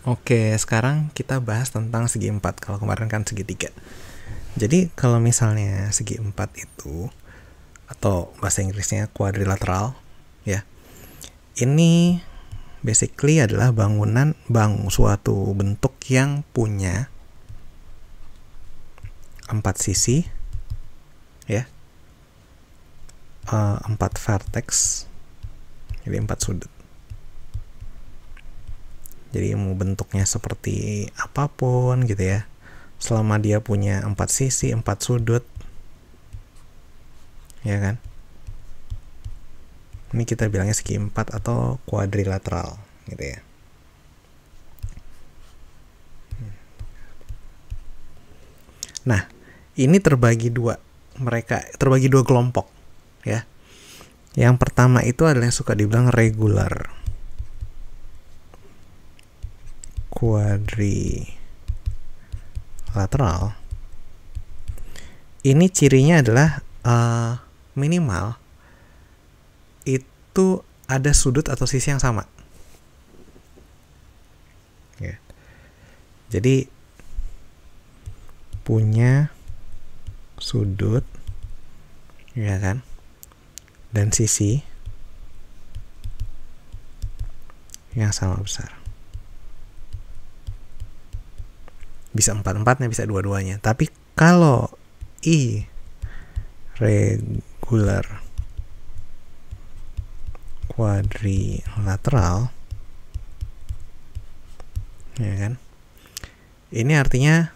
Oke, sekarang kita bahas tentang segi 4. Kalau kemarin kan segi 3. Jadi kalau misalnya segi 4 itu, atau bahasa Inggrisnya quadrilateral, ya, ini basically adalah suatu bentuk yang punya 4 sisi, ya, 4 vertex, jadi 4 sudut. Jadi mau bentuknya seperti apapun gitu ya, selama dia punya 4 sisi, 4 sudut, ya kan? Ini kita bilangnya segi 4 atau quadrilateral gitu ya. Nah, ini terbagi dua. Mereka terbagi dua kelompok, ya. Yang pertama itu adalah yang suka dibilang regular quadrilateral. Ini cirinya adalah minimal itu ada sudut atau sisi yang sama, ya. Jadi punya sudut, ya kan, dan sisi yang sama besar. Bisa 4-4-nya, bisa 2-2-nya. Tapi kalau irregular quadrilateral, ya kan, ini artinya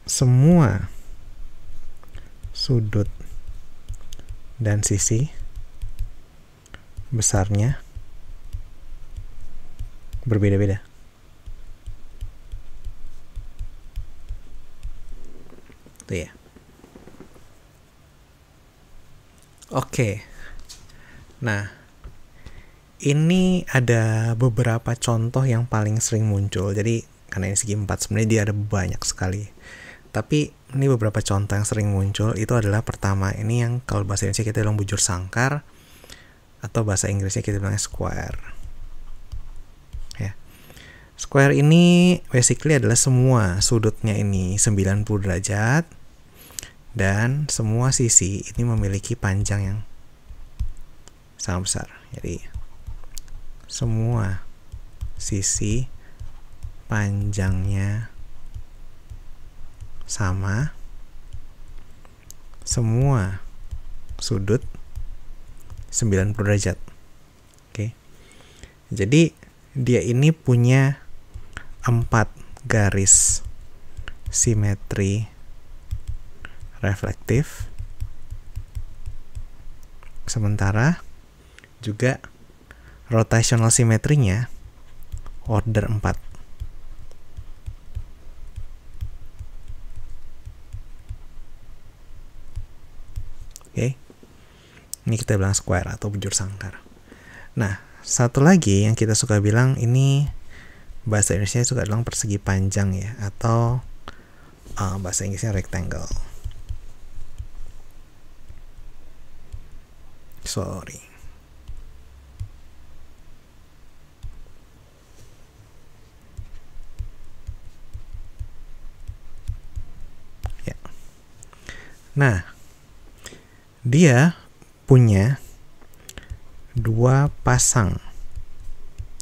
semua sudut dan sisi besarnya berbeda-beda. Itu ya. Oke. Nah, ini ada beberapa contoh yang paling sering muncul. Jadi karena ini segi 4, sebenarnya dia ada banyak sekali. Tapi ini beberapa contoh yang sering muncul. Itu adalah pertama, ini yang kalau bahasa Indonesia kita bilang bujur sangkar, atau bahasa Inggrisnya kita bilang square. Ya. Square ini basically adalah semua sudutnya ini 90 derajat dan semua sisi ini memiliki panjang yang sama besar. Jadi semua sisi panjangnya sama, semua sudut 90 derajat. Oke. Jadi dia ini punya 4 garis simetri reflektif, sementara juga rotational simetrinya order 4. Oke. Ini kita bilang square atau bujur sangkar. Nah, satu lagi yang kita suka bilang ini bahasa Indonesia suka bilang persegi panjang ya, atau bahasa Inggrisnya rectangle. Sorry. Ya. Nah, dia punya 2 pasang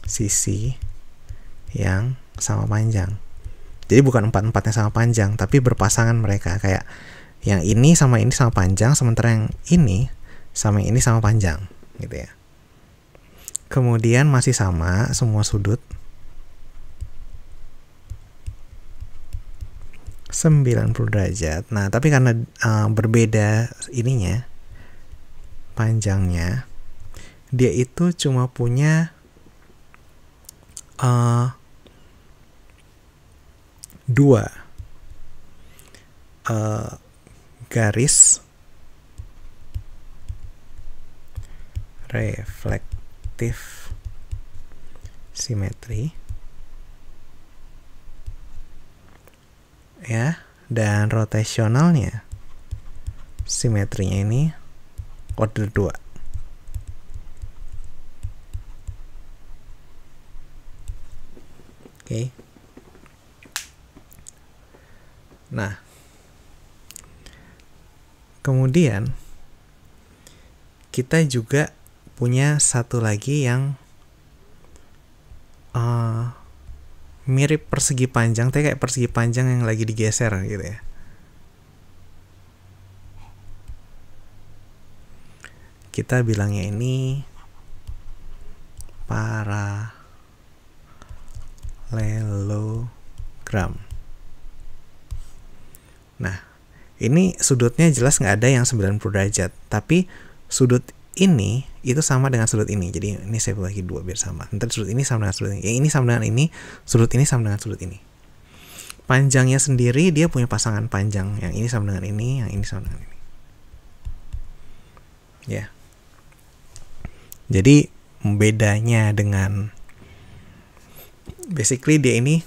sisi yang sama panjang. Jadi bukan 4-4-nya sama panjang, tapi berpasangan mereka. Kayak yang ini sama panjang, sementara yang ini sama yang ini sama panjang, gitu ya. Kemudian masih sama semua sudut 90 derajat. Nah, tapi karena berbeda ininya, panjangnya, dia itu cuma punya 2 garis reflektif simetri, ya, dan rotasionalnya simetrinya ini order 2. Oke. Nah, kemudian kita juga punya satu lagi yang mirip persegi panjang, tapi kayak persegi panjang yang lagi digeser gitu ya. Kita bilangnya ini paralelogram. Nah, ini sudutnya jelas nggak ada yang 90 derajat, tapi sudut ini itu sama dengan sudut ini. Jadi ini saya bagi dua biar sama. Nanti sudut ini sama dengan sudut ini. Yang ini sama dengan ini, sudut ini sama dengan sudut ini. Panjangnya sendiri dia punya pasangan panjang. Yang ini sama dengan ini, yang ini sama dengan ini. Ya. Jadi bedanya dengan basically dia ini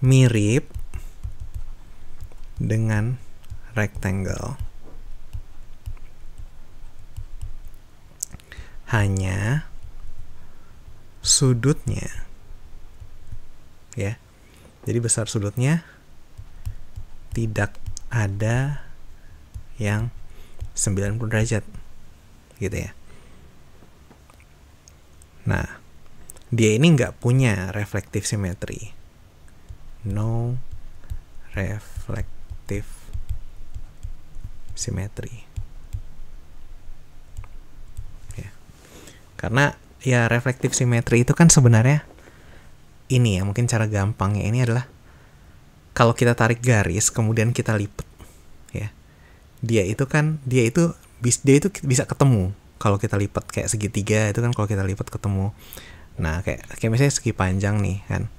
mirip dengan rectangle. Hanya sudutnya, ya. Jadi besar sudutnya tidak ada yang 90 derajat, gitu ya. Nah, dia ini nggak punya reflective symmetry. No reflective symmetry. Karena ya reflective symmetry itu kan sebenarnya ini ya, mungkin cara gampangnya ini adalah kalau kita tarik garis kemudian kita lipat ya. Dia itu bisa ketemu kalau kita lipat kayak segitiga itu kan kalau kita lipat ketemu. Nah, kayak misalnya segi panjang nih kan.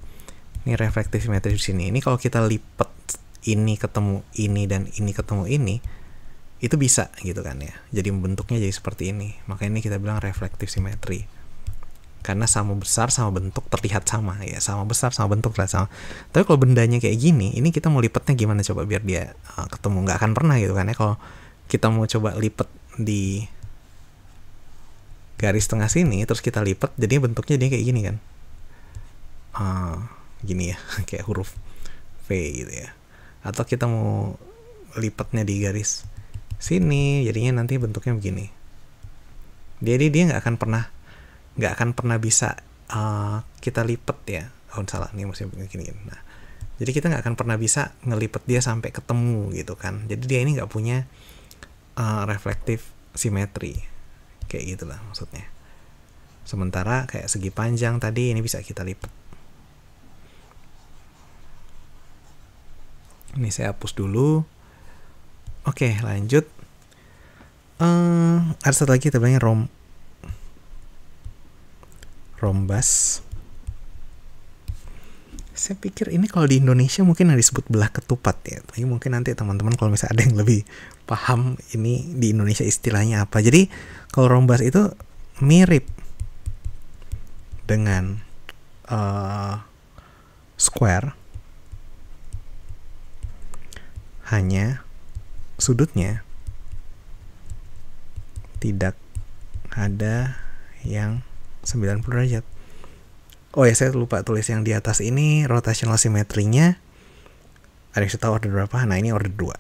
Ini reflective symmetry di sini. Ini kalau kita lipat ini ketemu ini dan ini ketemu ini itu bisa gitu kan ya, jadi bentuknya jadi seperti ini. Makanya ini kita bilang reflective symmetry, karena sama besar sama bentuk terlihat sama ya, sama besar sama bentuk terlihat sama. Tapi kalau bendanya kayak gini, ini kita mau lipatnya gimana coba biar dia ketemu? Nggak akan pernah gitu kan ya. Kalau kita mau coba lipat di garis tengah sini terus kita lipat, jadi bentuknya dia kayak gini kan, gini ya, kayak huruf V gitu ya. Atau kita mau lipatnya di garis sini, jadinya nanti bentuknya begini. Jadi dia nggak akan pernah bisa kita lipat ya. Oh salah nih, mesti begini. Nah, jadi kita nggak akan pernah bisa ngelipet dia sampai ketemu gitu kan. Jadi dia ini nggak punya reflective symmetry kayak gitulah maksudnya. Sementara kayak segi panjang tadi ini bisa kita lipat. Ini saya hapus dulu. Oke, lanjut. Ada satu lagi kita bilangnya rombas. Saya pikir ini kalau di Indonesia mungkin yang disebut belah ketupat ya. Tapi mungkin nanti teman-teman kalau misalnya ada yang lebih paham ini di Indonesia istilahnya apa. Jadi kalau rombas itu mirip dengan square, hanya sudutnya tidak ada yang 90 derajat. Oh ya, saya lupa tulis yang di atas ini rotational symmetry-nya. Ada yang tahu order berapa? Nah, ini order 2.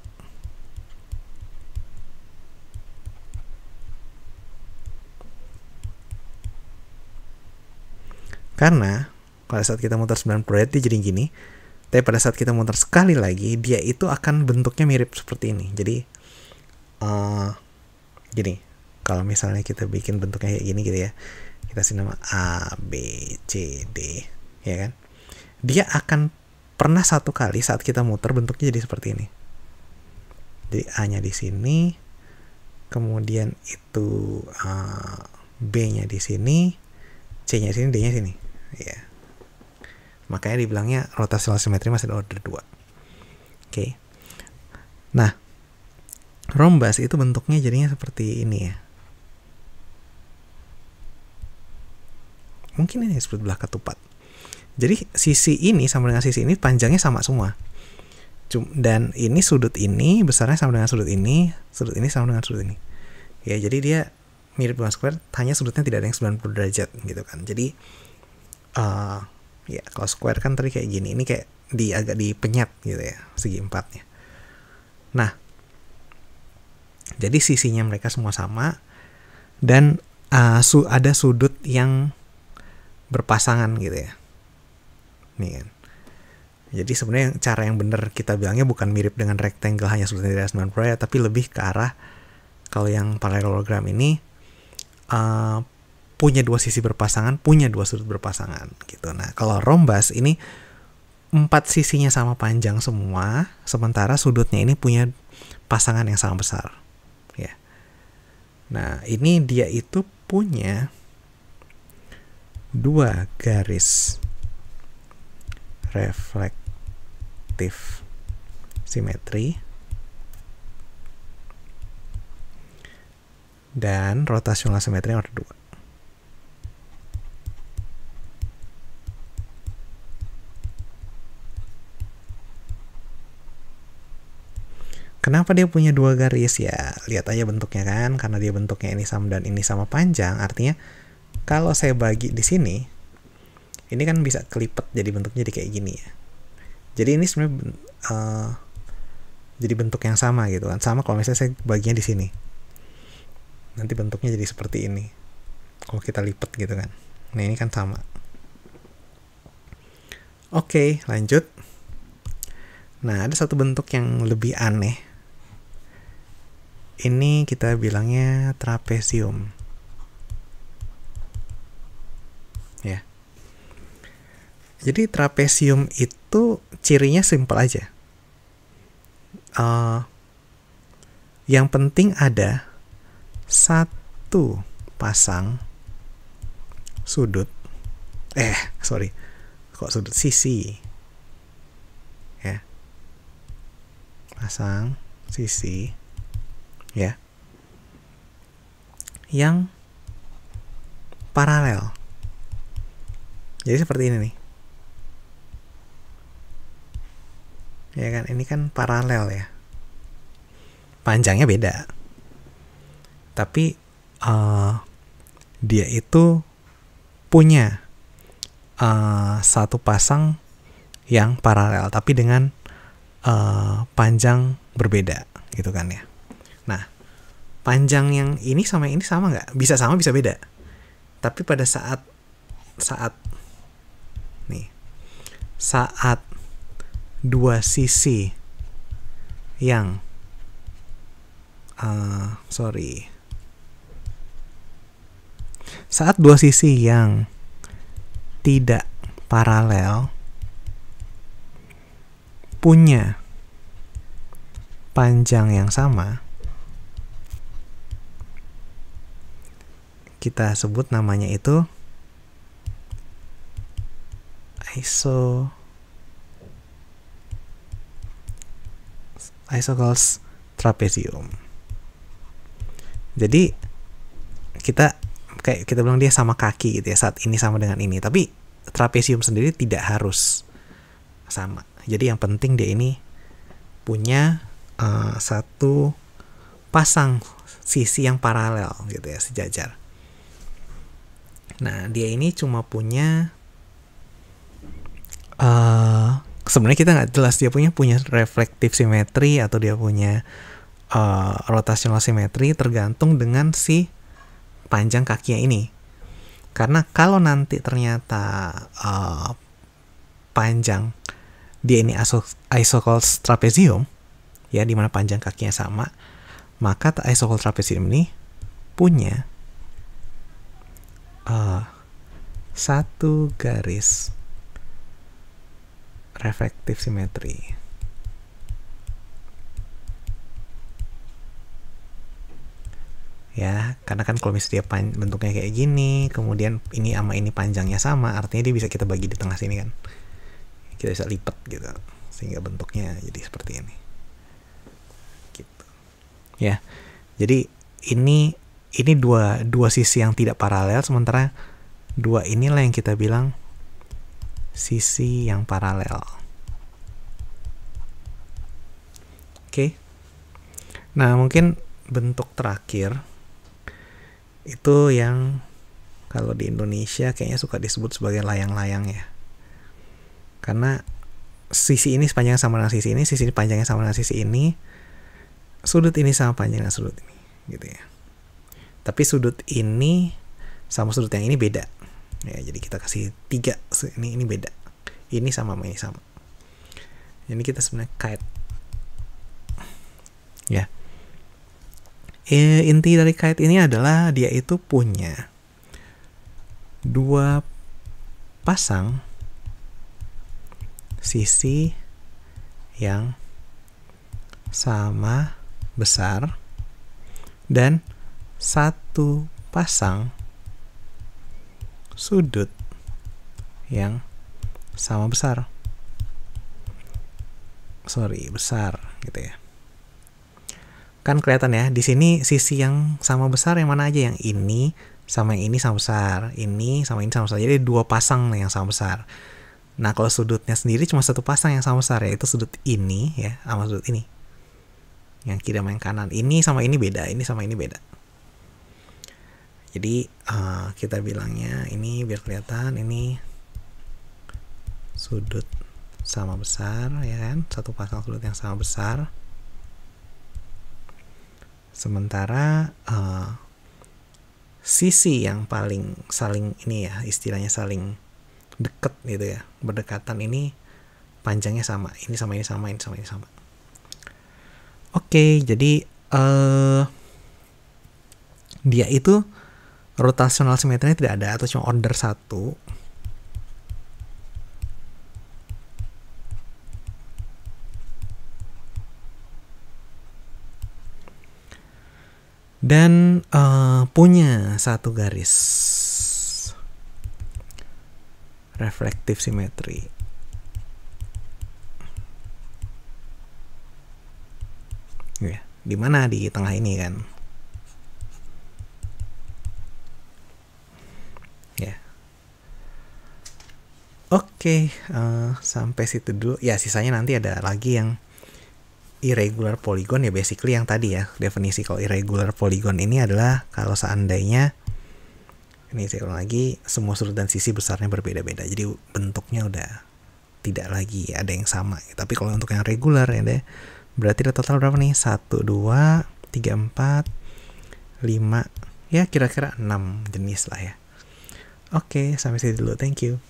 Karena pada saat kita muter 90 derajat dia jadi gini. Tapi pada saat kita muter sekali lagi, dia itu akan bentuknya mirip seperti ini. Jadi gini, kalau misalnya kita bikin bentuknya kayak gini gitu ya, kita kasih nama A, B, C, D, ya kan? Dia akan pernah satu kali saat kita muter bentuknya jadi seperti ini. Jadi A-nya di sini, kemudian itu B-nya di sini, C-nya di sini, D-nya di sini, ya. Makanya dibilangnya rotational symmetry masih ada order 2. Oke. Nah, rombas itu bentuknya jadinya seperti ini ya. Mungkin ini disebut belah ketupat. Jadi sisi ini sama dengan sisi ini panjangnya sama semua. Dan ini sudut ini besarnya sama dengan sudut ini sama dengan sudut ini. Ya, jadi dia mirip dengan square, hanya sudutnya tidak ada yang 90 derajat gitu kan. Jadi Ya, kalau square kan tadi kayak gini. Ini kayak agak dipenyet gitu ya, segi empatnya. Nah, jadi sisinya mereka semua sama. Dan ada sudut yang berpasangan gitu ya. Nih kan. Jadi sebenarnya cara yang benar kita bilangnya bukan mirip dengan rectangle hanya sudutnya tidak 90 derajat, tapi lebih ke arah kalau yang parallelogram ini punya dua sisi berpasangan, punya dua sudut berpasangan gitu. Nah, kalau rhombus ini 4 sisinya sama panjang semua, sementara sudutnya ini punya pasangan yang sama besar. Ya. Nah, ini dia itu punya 2 garis reflektif simetri dan rotasional simetri nomor 2. Kenapa dia punya 2 garis? Ya, lihat aja bentuknya kan, karena dia bentuknya ini sama dan ini sama panjang, artinya kalau saya bagi di sini, ini kan bisa kelipet jadi bentuknya jadi kayak gini ya. Jadi ini sebenarnya jadi bentuk yang sama gitu kan. Sama kalau misalnya saya baginya di sini. Nanti bentuknya jadi seperti ini. Kalau kita lipat gitu kan. Nah, ini kan sama. Oke, lanjut. Nah, ada satu bentuk yang lebih aneh. Ini kita bilangnya trapesium. Ya. Jadi trapesium itu cirinya simpel aja. Yang penting ada satu pasang sudut. Kok sudut sisi. Ya. Pasang sisi. Ya. Yang paralel. Jadi seperti ini nih. Ya kan, ini kan paralel ya. Panjangnya beda. Tapi dia itu punya satu pasang yang paralel, tapi dengan panjang berbeda, gitu kan ya. Nah, panjang yang ini sama nggak? Bisa sama, bisa beda. Tapi pada saat dua sisi yang saat dua sisi yang tidak paralel punya panjang yang sama, kita sebut namanya itu isocals trapesium. Jadi kita bilang dia sama kaki gitu ya, saat ini sama dengan ini. Tapi trapesium sendiri tidak harus sama. Jadi yang penting dia ini punya satu pasang sisi yang paralel gitu ya, sejajar. Nah, dia ini cuma punya sebenarnya kita nggak jelas dia punya reflektif simetri atau dia punya rotasional simetri, tergantung dengan si panjang kakinya ini. Karena kalau nanti ternyata panjang dia ini isocals trapesium ya, di mana panjang kakinya sama, maka isocals trapesium ini punya satu garis reflektif simetri. Ya, karena kan kalau misalnya dia bentuknya kayak gini, kemudian ini sama ini panjangnya sama, artinya dia bisa kita bagi di tengah sini kan. Kita bisa lipat gitu, sehingga bentuknya jadi seperti ini. Gitu. Ya. Jadi ini dua sisi yang tidak paralel, sementara dua inilah yang kita bilang sisi yang paralel. Oke. Nah, mungkin bentuk terakhir itu yang kalau di Indonesia kayaknya suka disebut sebagai layang-layang ya. Karena sisi ini panjangnya sama dengan sisi ini panjangnya sama dengan sisi ini, sudut ini sama panjangnya sudut ini, gitu ya. Tapi sudut ini sama sudut yang ini beda. Ya, jadi kita kasih 3, ini beda. Ini sama sama. Ini kita sebenarnya kite. Ya. Inti dari kite ini adalah dia itu punya 2 pasang sisi yang sama besar dan 1 pasang sudut yang sama besar. Besar gitu ya. Kan kelihatan ya, di sini sisi yang sama besar yang mana aja, yang ini sama yang ini sama besar, ini sama ini sama besar. Jadi 2 pasang yang sama besar. Nah, kalau sudutnya sendiri cuma 1 pasang yang sama besar, yaitu sudut ini ya sama sudut ini. Yang kiri sama yang kanan. Ini sama ini beda, ini sama ini beda. Jadi kita bilangnya ini biar kelihatan, ini sudut sama besar ya kan, 1 pasang sudut yang sama besar. Sementara sisi yang paling saling ini ya, istilahnya saling deket gitu ya, berdekatan, ini panjangnya sama, ini sama ini sama, ini sama ini sama. Oke, jadi dia itu rotational simetrinya tidak ada atau cuma order 1. Dan punya 1 garis reflective symmetry. Ya, di mana di tengah ini kan. Ya. Oke, sampai situ dulu. Ya, sisanya nanti ada lagi yang irregular polygon ya, basically yang tadi ya, definisi kalau irregular polygon ini adalah kalau seandainya, ini saya ulang lagi, semua sudut dan sisi besarnya berbeda-beda, jadi bentuknya udah tidak lagi ada yang sama. Tapi kalau untuk yang regular ya deh, berarti ada total berapa nih? 1, 2, 3, 4, 5, ya kira-kira 6 jenis lah ya. Oke, sampai situ dulu, thank you.